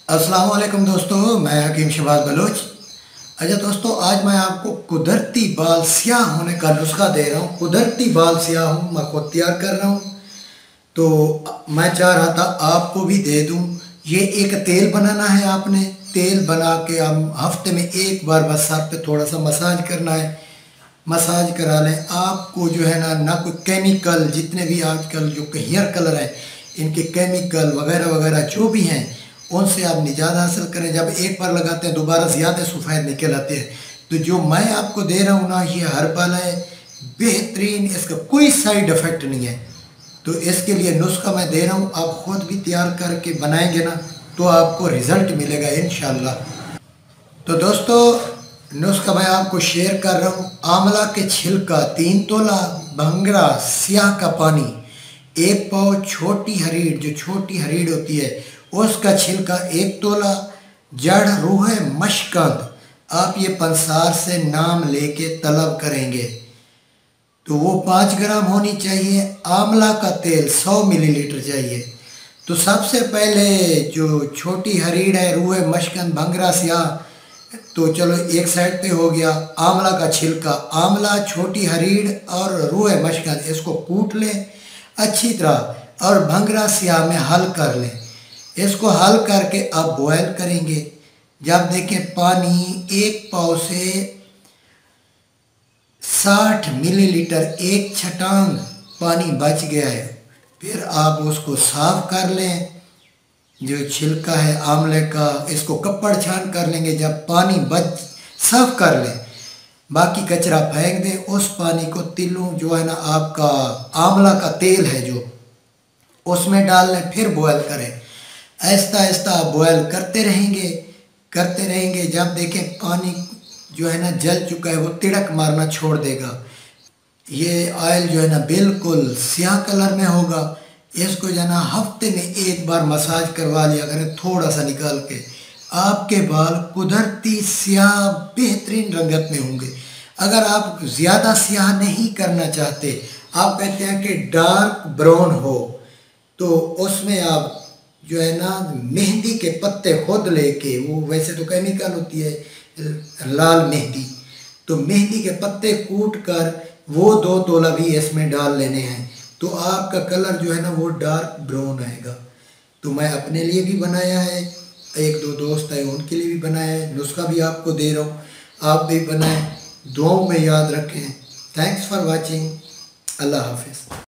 अस्सलाम वालेकुम दोस्तों, मैं हकीम शहबाज बलोच। अच्छा दोस्तों, आज मैं आपको कुदरती बाल स्याह होने का नुस्खा दे रहा हूँ। कुदरती बाल स्याह हूँ मैं खुद तैयार कर रहा हूँ, तो मैं चाह रहा था आपको भी दे दूँ। ये एक तेल बनाना है। आपने तेल बना के हम हफ्ते में एक बार बस सर पे थोड़ा सा मसाज करना है। मसाज करा लें। आपको जो है ना ना कोई केमिकल, जितने भी आजकल जो हेयर कलर है इनके केमिकल वगैरह वगैरह जो भी हैं उनसे आप निजात हासिल करें। जब एक बार लगाते हैं दोबारा ज़्यादा सफ़ेद निकल आते हैं। तो जो मैं आपको दे रहा हूँ ना, ये हर्बल है, बेहतरीन, इसका कोई साइड इफ़ेक्ट नहीं है। तो इसके लिए नुस्खा मैं दे रहा हूँ, आप ख़ुद भी तैयार करके बनाएंगे ना तो आपको रिज़ल्ट मिलेगा इंशाल्लाह। तो दोस्तों, नुस्खा मैं आपको शेयर कर रहा हूँ। आंवला के छिलका 3 तोला, भंगरा स्याह का पानी 1 पाव, छोटी हरीड़, जो छोटी हरीड़ होती है उसका छिलका 1 तोला, जड़ रूह मशकंद, आप ये पंसार से नाम लेके तलब करेंगे तो वो 5 ग्राम होनी चाहिए। आंवला का तेल 100 मिलीलीटर चाहिए। तो सबसे पहले जो छोटी हरीड़ है, रूह मशकंद, भंगरा स्याह, तो चलो एक साइड पे हो गया। आंवला का छिलका, आंवला, छोटी हरीड़ और रूह मशकंद, इसको कूट लें अच्छी तरह और भंगरा स्याह में हल कर लें। इसको हल करके आप बॉयल करेंगे। जब देखें पानी 1 पाव से 60 मिलीलीटर, एक छटांग पानी बच गया है, फिर आप उसको साफ कर लें। जो छिलका है आंवले का, इसको कपड़ छान कर लेंगे। जब पानी बच साफ कर लें, बाकी कचरा फेंक दें। उस पानी को तिलों, जो है ना आपका आंवला का तेल है जो, उसमें डाल लें, फिर बॉयल करें। आहिस्ता आहिस्ता आप बॉयल करते रहेंगे करते रहेंगे। जब देखें पानी जो है ना जल चुका है, वो तिड़क मारना छोड़ देगा। ये ऑयल जो है ना बिल्कुल स्याह कलर में होगा। इसको जो है ना हफ्ते में एक बार मसाज करवा लिया करें थोड़ा सा निकाल के। आपके बाल कुदरती स्याह बेहतरीन रंगत में होंगे। अगर आप ज़्यादा स्याह नहीं करना चाहते, आप कहते हैं कि डार्क ब्राउन हो, तो उसमें आप जो है ना मेहंदी के पत्ते खुद लेके, वो वैसे तो केमिकल होती है लाल मेहंदी, तो मेहंदी के पत्ते कूट कर वो 2 तोला भी इसमें डाल लेने हैं। तो आपका कलर जो है ना वो डार्क ब्राउन आएगा। तो मैं अपने लिए भी बनाया है, 1-2 दोस्त है उनके लिए भी बनाया है। नुस्खा भी आपको दे रहा हूँ, आप भी बनाएं। दुआओं में याद रखें। Thanks for watching. अल्लाह हाफिज़।